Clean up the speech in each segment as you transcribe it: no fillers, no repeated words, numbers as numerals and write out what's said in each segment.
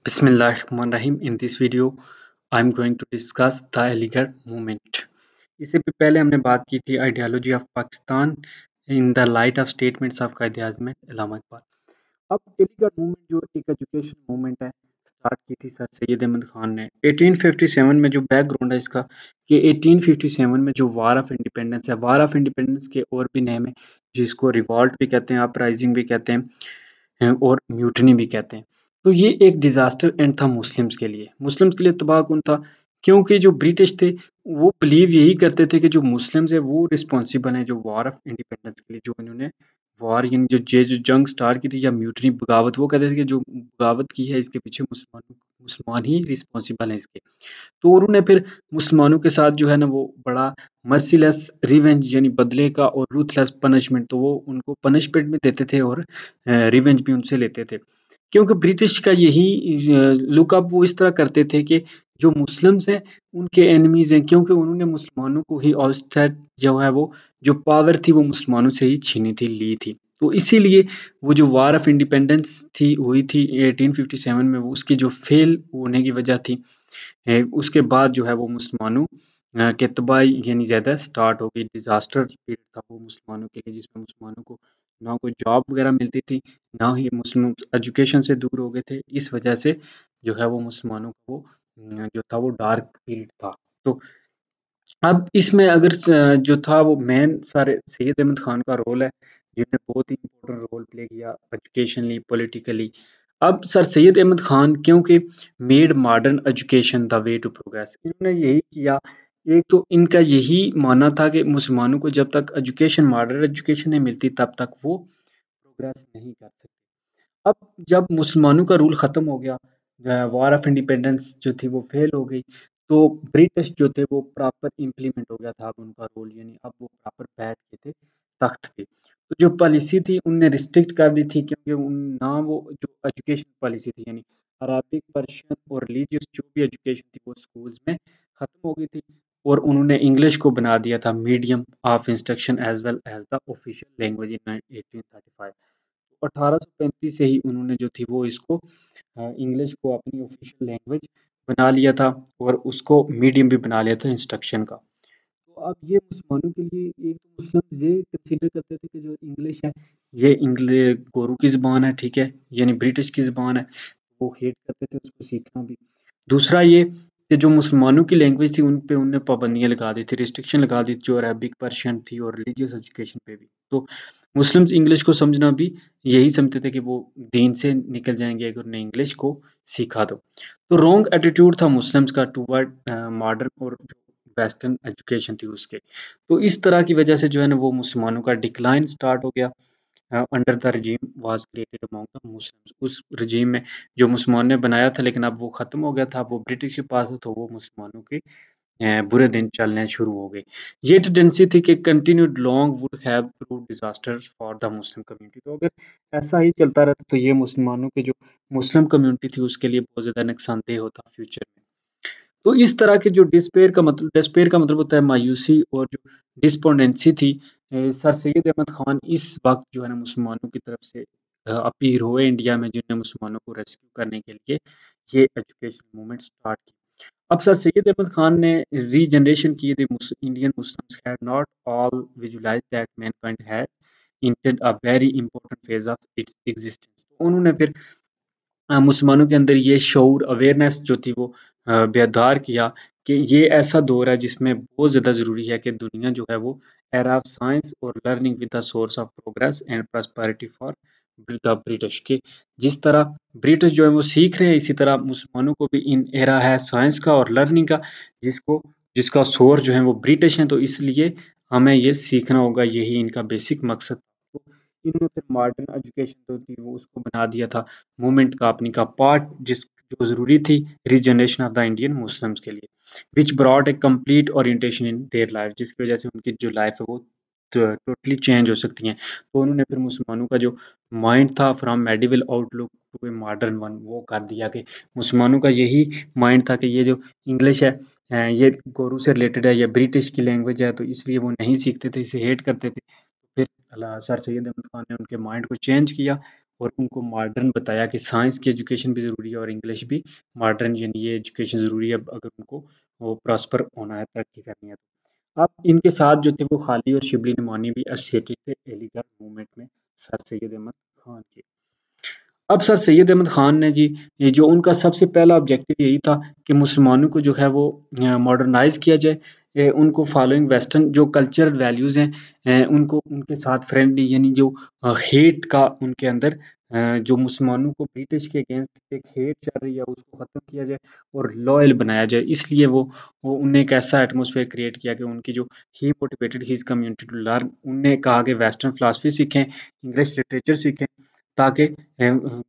Bismillahirrahmanirrahim. In this video, I'm going to discuss the Aligarh movement. इससे भी पहले हमने बात की थी ideology of Pakistan in the light of statements of कायदे आज़म इल्हाम इकबाल। अब अलीगढ़ मूवमेंट जो एक एजुकेशन मूवमेंट है स्टार्ट की थी सर सैयद अहमद खान ने 1857 में। जो बैकग्राउंड है इसका कि 1857 में जो वार ऑफ इंडिपेंडेंस है, वार ऑफ इंडिपेंडेंस के और भी नेम है जिसको रिवॉल्ट भी कहते हैं, अपराइजिंग भी कहते हैं और म्यूटनी भी कहते हैं। तो ये एक डिज़ास्टर एंड था मुस्लिम्स के लिए तबाह कुन था, क्योंकि जो ब्रिटिश थे वो बिलीव यही करते थे कि जो मुस्लिम्स है वो रिस्पॉन्सिबल हैं जो वॉर ऑफ इंडिपेंडेंस के लिए, जो इन्होंने वॉर यानी जो जंग स्टार्ट की थी या म्यूटनी बगावत, वो कहते थे कि जो बगावत की है इसके पीछे मुसलमान ही रिस्पॉन्सिबल हैं इसके। तो उन्होंने फिर मुसलमानों के साथ जो है ना वो बड़ा मर्सीलेस रिवेंज यानी बदले का और रूथलेस पनिशमेंट, तो वो उनको पनिशमेंट भी देते थे और रिवेंज भी उनसे लेते थे। क्योंकि ब्रिटिश का यही लुकअप वो इस तरह करते थे कि जो मुस्लिम्स हैं उनके एनिमीज हैं, क्योंकि उन्होंने मुसलमानों को ही ऑस्टेट जो है वो जो पावर थी वो मुसलमानों से ही छीनी थी, ली थी। तो इसीलिए वो जो वार ऑफ इंडिपेंडेंस थी हुई थी 1857 में, वो उसकी जो फेल होने की वजह थी उसके बाद जो है वो मुसलमानों के तबाही यानी ज़्यादा स्टार्ट हो गई। डिज़ास्टर पीरियड था वो मुसलमानों के लिए, जिसमें मुसलमानों को ना कोई जॉब वगैरह मिलती थी, ना ही मुस्लिम एजुकेशन से दूर हो गए थे। इस वजह से जो है वो मुसलमानों को जो था वो डार्क पीरियड था। तो अब इसमें अगर जो था वो मेन सारे सैयद अहमद खान का रोल है, जिन्होंने बहुत ही इम्पोर्टेंट रोल प्ले किया एजुकेशनली, पॉलिटिकली। अब सर सैयद अहमद खान क्योंकि made modern education the way to progress, इन्होंने यही किया। एक तो इनका यही मानना था कि मुसलमानों को जब तक एजुकेशन, मॉडर्न एजुकेशन नहीं मिलती तब तक वो प्रोग्रेस नहीं कर सकते। अब जब मुसलमानों का रूल ख़त्म हो गया, वॉर ऑफ इंडिपेंडेंस जो थी वो फेल हो गई, तो ब्रिटिश जो थे वो प्रॉपर इम्प्लीमेंट हो गया था अब उनका रोल, यानी अब वो प्रॉपर बैठ गए थे तख्त पे। तो जो पॉलिसी थी उनने रिस्ट्रिक्ट कर दी थी, क्योंकि ना वो जो एजुकेशन पॉलिसी थी यानी अरबिक, पर्शियन और रिलीजियस जो भी एजुकेशन थी वो स्कूल्स में ख़त्म हो गई थी, और उन्होंने इंग्लिश को बना दिया था medium of instruction as well as the official language in 1835। 1835 से ही उन्होंने जो थी वो इसको इंग्लिश को अपनी ऑफिशियल लैंग्वेज बना लिया था, और उसको मीडियम भी बना लिया था इंस्ट्रक्शन का। तो अब ये मुसलमानों के लिए, एक तो मुस्लिम ये कंसीडर करते थे कि जो इंग्लिश है ये इंग्लिश गोरू की ज़बान है, ठीक है, यानी ब्रिटिश की ज़बान है, वो हेट करते थे उसको सीखना भी। दूसरा ये कि जो मुसलमानों की लैंग्वेज थी उन पे उनने पाबंदियाँ लगा दी थी, रिस्ट्रिक्शन लगा दी थी, जो अरबिक, पर्शियन थी और रिलीजियस एजुकेशन पे भी। तो मुस्लिम्स इंग्लिश को समझना भी यही समझते थे कि वो दीन से निकल जाएँगे अगर उन्हें इंग्लिश को सिखा दो। तो रॉन्ग एटीट्यूड था मुस्लिम्स का टुवर्ड मॉडर्न और जो वेस्टर्न एजुकेशन थी उसके। तो इस तरह की वजह से जो है ना वो मुसलमानों का डिक्लाइन स्टार्ट हो गया। Under the regime was created among the Muslims, उस regime में जो मुसलमानों ने बनाया था, लेकिन अब वो ख़त्म हो गया था, वो ब्रिटिश के पास है, तो वो मुसलमानों के बुरे दिन चलने शुरू हो गए। ये टेंडेंसी थी कि continued long would have proved disasters for the Muslim community. तो अगर ऐसा ही चलता रहता तो ये मुसलमानों के जो मुस्लिम कम्युनिटी थी उसके लिए बहुत ज़्यादा नुकसानदेह होता फ्यूचर में। तो इस तरह के जो डिस्पेयर का मतलब होता है मायूसी, और जो डिस्पोंडेंसी थी, सर सैयद अहमद खान इस वक़्त जो है ना मुसलमानों की तरफ से अपील हुए इंडिया में, जिन्होंने मुसलमानों को रेस्क्यू करने के लिए ये एजुकेशन मूवमेंट स्टार्ट की। अब सर सैयद अहमद खान ने रीजनरेशन की थी Indian Muslims had not all visualised that Mankind has entered a very important phase of its existence. उन्होंने फिर मुसलमानों के अंदर ये शऊर अवेयरनेस जो थी वो बेदार किया कि ये ऐसा दौर है जिसमें बहुत ज़्यादा ज़रूरी है कि दुनिया जो है वो एरा ऑफ साइंस और learning with the source of progress and prosperity for the British के। जिस तरह ब्रिटिश जो है वो सीख रहे हैं, इसी तरह मुसलमानों को भी इन एरा है साइंस का और लर्निंग का, जिसको जिसका सोर्स जो है वो ब्रिटिश है, तो इसलिए हमें ये सीखना होगा, यही इनका बेसिक मकसद था। तो इन्होंने फिर मॉडर्न एजुकेशन जो थी वो उसको बना दिया था मूवमेंट का अपनी का पार्ट, जिस जो ज़रूरी थी regeneration of the Indian Muslims के लिए, which brought a complete orientation in their life, जिसकी वजह से उनकी जो लाइफ है वो टोटली चेंज हो सकती हैं। तो उन्होंने फिर मुसलमानों का जो माइंड था from medieval outlook to a modern one, वो कर दिया कि मुसलमानों का यही माइंड था कि ये जो इंग्लिश है ये गोरू से रिलेटेड है, या ब्रिटिश की लैंग्वेज है, तो इसलिए वो नहीं सीखते थे, इसे हेट करते थे। फिर सर सैयद अहमद खान ने उनके माइंड को चेंज किया, और उनको मॉडर्न बताया कि साइंस की एजुकेशन भी ज़रूरी है और इंग्लिश भी मॉडर्न यानी ये एजुकेशन ज़रूरी है अगर उनको वो प्रॉस्पर होना है, तरक्की करनी है। अब इनके साथ जो थे वो खालिद और शिबली नोमानी भी एसोसिएटेड थे अलीगढ़ मूवमेंट में सर सैयद अहमद खान के। अब सर सैयद अहमद खान ने जी ये जो उनका सबसे पहला ऑब्जेक्टिव यही था कि मुसलमानों को जो है वो मॉडर्नाइज किया जाए, उनको फॉलोइंग वेस्टर्न जो कल्चरल वैल्यूज़ हैं, उनको उनके साथ फ्रेंडली यानी जो हेट का उनके अंदर जो मुसलमानों को ब्रिटिश के अगेंस्ट एक हेट चल रही है उसको ख़त्म किया जाए और लॉयल बनाया जाए। इसलिए वो उनने एक ऐसा एटमॉस्फेयर क्रिएट किया कि उनकी जो ही motivated his community to learn, उनने कहा कि वेस्टर्न फिलॉसफी सीखें, इंग्लिश लिटरेचर सीखें ताकि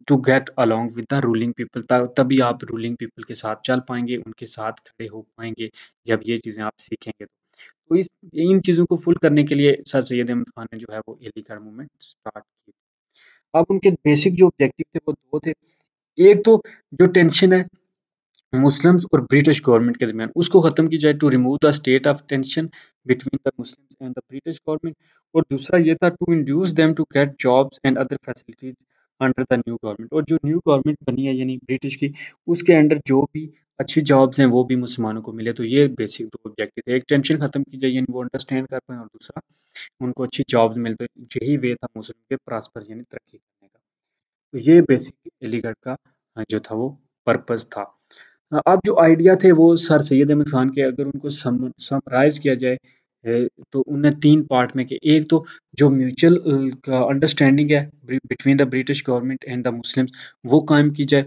to get along with the ruling people, तभी आप रूलिंग पीपल के साथ चल पाएंगे, उनके साथ खड़े हो पाएंगे जब ये चीज़ें आप सीखेंगे। तो इन चीज़ों को फुल करने के लिए सर सैयद अहमद खान ने जो है वो अलीगढ़ मूवमेंट स्टार्ट की। अब उनके बेसिक जो ऑब्जेक्टिव थे वो दो थे। एक तो जो टेंशन है मुस्लिम्स और ब्रिटिश गवर्नमेंट के दरमियान उसको ख़त्म की जाए, to remove the state of tension between the Muslims and the British government. और दूसरा ये था to induce them to get jobs and other facilities under the new government. और जो न्यू गवर्नमेंट बनी है यानी ब्रिटिश की, उसके अंडर जो भी अच्छी जॉब्स हैं वो भी मुसलमानों को मिले। तो ये बेसिक दो ऑब्जेक्टिव थे, एक टेंशन ख़त्म की जाए यानी वो अंडरस्टैंड कर पाएँ, और दूसरा उनको अच्छी जॉब्स मिल पाए। यही वे था मुस्लिम के प्रॉस्पर यानी तरक्की करने का। तो ये बेसिक अलीगढ़ का जो था वो पर्पस था। अब जो आइडिया थे वो सर सैयद अहमद खान के अगर उनको समराइज किया जाए, तो उन्हें तीन पार्ट में कि एक तो जो म्यूचुअल अंडरस्टैंडिंग है between the British government and the Muslims वो कायम की जाए।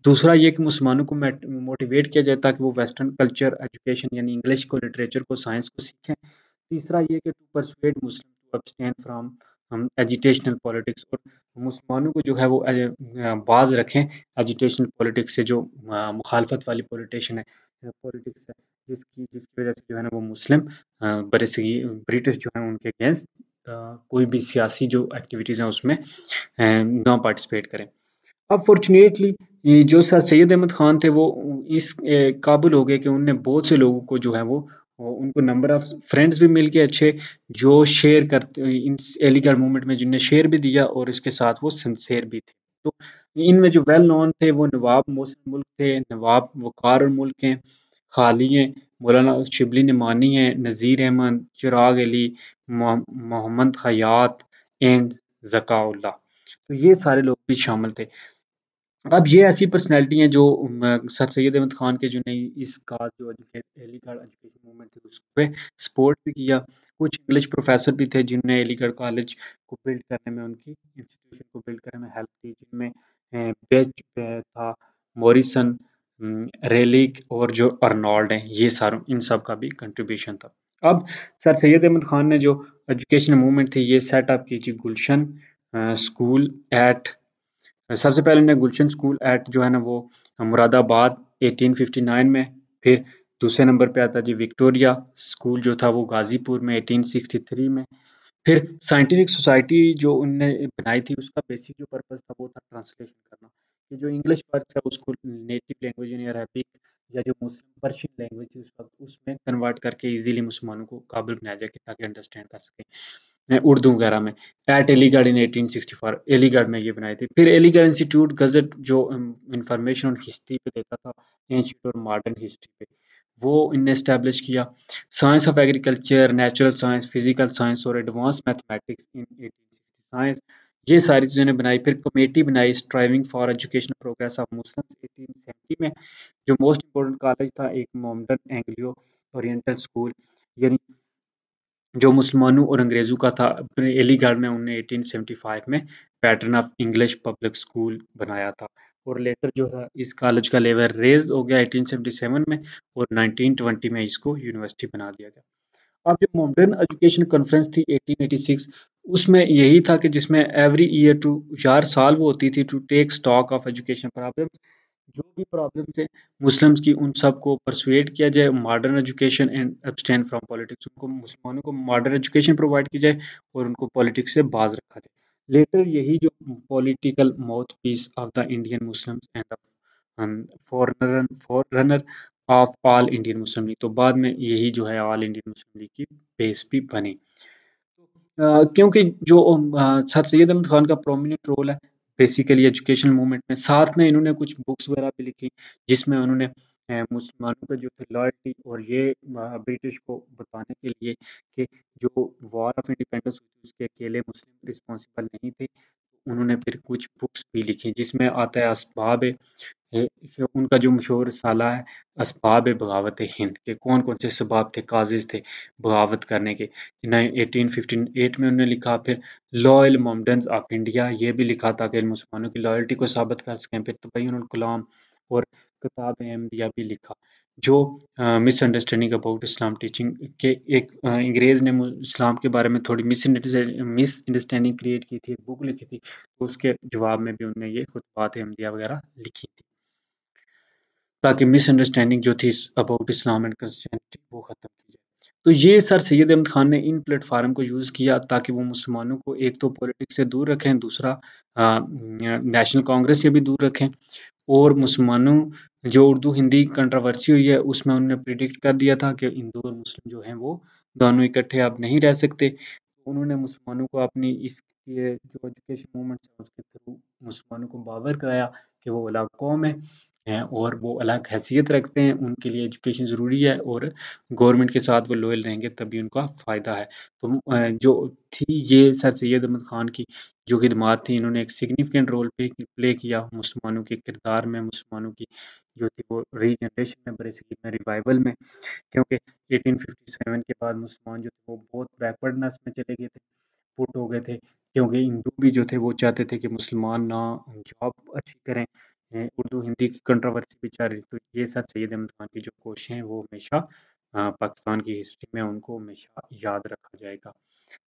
दूसरा ये कि मुसलमानों को मोटिवेट किया जाए ताकि वो वेस्टर्न कल्चर एजुकेशन यानी इंग्लिश को, लिटरेचर को, साइंस को सीखें। तीसरा ये कि to persuade Muslim to abstain from agitational politics, और मुसलमानों को जो है वो बाज रखें एजुटेशनल पॉलिटिक्स से, जो मुखालफत वाली पॉलिटिक्स है जिसकी वजह से जो है ना वो मुस्लिम बरसगी ब्रिटिश जो है उनके अगेंस्ट कोई भी सियासी जो एक्टिविटीज़ हैं उसमें ना पार्टिसिपेट करें। अब फॉर्चुनेटली ये जो सर सैयद अहमद खान थे वो इस काबिल हो गए कि उनने बहुत से लोगों को जो है वो उनको नंबर ऑफ फ्रेंड्स भी मिल गए अच्छे, जो शेयर करते इन अलीगढ़ मूवमेंट में, जिनने शेयर भी दिया और इसके साथ वो सिंसेयर भी थे। तो इनमें जो वेल नोन थे वो नवाब मोहसिन मुल्क थे, नवाब वक़ार उल मुल्क हैं, खाली हैं, मौलाना शिबली नमानी हैं, नज़ीर अहमद, चिराग अली, मोहम्मद खयात एंड ज़काउल्लाह। तो ये सारे लोग भी शामिल थे। अब ये ऐसी पर्सनैलिटी हैं जो सर सैयद अहमद खान के जो ने इसका जो अलीगढ़ एजुकेशन मूवमेंट थी उस पे सपोर्ट भी किया। कुछ इंग्लिश प्रोफेसर भी थे जिनने अलीगढ़ कॉलेज को बिल्ड करने में, उनकी इंस्टीट्यूशन को बिल्ड करने में हेल्प की, जिनमें बेच था, मॉरिसन, रेलिक और जो अर्नोल्ड हैं, ये सारों इन सब का भी कंट्रीब्यूशन था। अब सर सैयद अहमद खान ने जो एजुकेशन मूवमेंट थी ये सेटअप की थी गुलशन स्कूल एट, सबसे पहले इन्हें गुलशन स्कूल एट जो है ना वो मुरादाबाद 1859 में, फिर दूसरे नंबर पे आता जी विक्टोरिया स्कूल जो था वो गाजीपुर में 1863 में, फिर साइंटिफिक सोसाइटी जो उनने बनाई थी उसका बेसिक जो पर्पस था वो था ट्रांसलेशन करना, कि जो इंग्लिश वर्ड्स है उसको नेटिव लैंग्वेज यानी अरबिक या जो मुस्लिम पर्शियन लैंग्वेज थी उस वक्त उसमें कन्वर्ट करके इजीली मुसलमानों को काबिल बनाया जाए कि ताकि अंडरस्टैंड कर सकें उर्दू वगैरह में। एट अलीगढ़ इन 1864 अलीगढ़ में ये बनाई थी। फिर अलीगढ़ इंस्टीट्यूट गजट जो इंफॉर्मेशन और हिस्ट्री पे देता था, एंशिएंट और मॉडर्न हिस्ट्री पे, वो इनने एस्टैब्लिश किया। Science of agriculture, natural science, physical science और एडवांस मैथमेटिक्स इन 1860 साइंस, ये सारी चीज़ें इन्होंने बनाई। फिर कमेटी बनाई striving for educational progress of Muslims 1870 में, जो मोस्ट इम्पोर्टेंट कॉलेज था एक मोहम्मदन एंग्लियो ओरिएंटल स्कूल, यानी जो मुसलमानों और अंग्रेज़ों का था। अपने अलीगढ़ में उन्होंने 1875 में pattern of English public school बनाया था, और लेटर जो है इस कॉलेज का लेवल रेज हो गया 1877 में, और 1920 में इसको यूनिवर्सिटी बना दिया गया। अब जो मॉडर्न एजुकेशन कॉन्फ्रेंस थी 1886, उसमें यही था कि जिसमें एवरी ईयर टू हर साल वो होती थी to take stock of education problems, जो भी प्रॉब्लम थे मुस्लिम्स की उन सबको परसुएड किया जाए, modern education and abstain from politics, उनको मुसलमानों को मॉडर्न एजुकेशन प्रोवाइड की जाए और उनको पॉलिटिक्स से बाज रखा जाए। लेटर यही जो political mouthpiece of the Indian Muslims and forerunner of All Indian Muslim League, तो बाद में यही जो है ऑल इंडियन मुस्लिम लीग की बेस भी बनी। क्योंकि जो सर सैयद अहमद खान का प्रोमिनेंट रोल है बेसिकली एजुकेशन मूवमेंट में। साथ में इन्होंने कुछ बुक्स वगैरह भी लिखी जिसमें उन्होंने मुसलमानों का जो थे लॉयल्टी और ये ब्रिटिश को बताने के लिए कि जो वॉर ऑफ इंडिपेंडेंस हुई थी उसके अकेले मुस्लिम रिस्पॉन्सिबल नहीं थे। उन्होंने फिर कुछ बुक्स भी लिखी जिसमें आता है असबाब उनका जो मशहूर साला है असबाब बगावत हिंद के कौन कौन से सबब थे काजिज थे बगावत करने के। 1858 में उन्होंने लिखा। फिर लॉयल मोमडन्स ऑफ इंडिया ये भी लिखा ताकि मुसलमानों की लॉयल्टी को साबित कर सकें। फिर तबय्युन उल कलाम और किताब अहमदिया भी लिखा जो मिसअंडरस्टैंडिंग अबाउट इस्लाम टीचिंग के एक अंग्रेज ने इस्लाम के बारे में थोड़ी मिसअंडरस्टैंडिंग क्रिएट की थी, बुक लिखी थी, तो उसके जवाब में भी उन्होंने ये खुतबात अहमदिया वगैरह लिखी थी ताकि मिसअंडरस्टैंडिंग जो थी अबाउट इस्लाम एंड क्रिश्चियनिटी वो ख़त्म की जाए। तो ये सर सैयद अहमद खान ने इन प्लेटफार्म को यूज़ किया ताकि वो मुसलमानों को एक तो पॉलिटिक्स से दूर रखें, दूसरा नेशनल कांग्रेस से भी दूर रखें और मुसलमानों जो उर्दू हिंदी कंट्रोवर्सी हुई है उसमें उन्होंने प्रिडिक्ट कर दिया था कि हिंदू और मुस्लिम जो हैं वो दोनों इकट्ठे अब नहीं रह सकते। उन्होंने मुसलमानों को अपनी इस ये जो एजुकेशन मूवमेंट है उसके थ्रू मुसलमानों को बावर कराया कि वो अलग कौम है और वो अलग हैसियत रखते हैं, उनके लिए एजुकेशन ज़रूरी है और गवर्नमेंट के साथ वो लॉयल रहेंगे तभी उनका फ़ायदा है। तो जो थी ये सर सैयद अहमद ख़ान की जो खिदमात थी इन्होंने एक सिग्निफिकेंट रोल प्ले किया मुसलमानों के किरदार में, मुसलमानों की जो थी वो रीजनरेशन में, बेसिकली में रिवाइवल में। क्योंकि 1857 के बाद मुसलमान जो थे वो बहुत बैकवर्डनेस में चले गए थे, पुट हो गए थे क्योंकि हिंदू भी जो थे वो चाहते थे कि मुसलमान ना जॉब अच्छी करें। उर्दू हिंदी की कंट्रोवर्सी भी चल रही थी। तो ये सर सैयद अहमद खान की जो कोशिशें हैं वो हमेशा पाकिस्तान की हिस्ट्री में उनको हमेशा याद रखा जाएगा।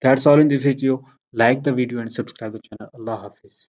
That's all in this video. Like the video and subscribe the channel. अल्लाह हाफिज़।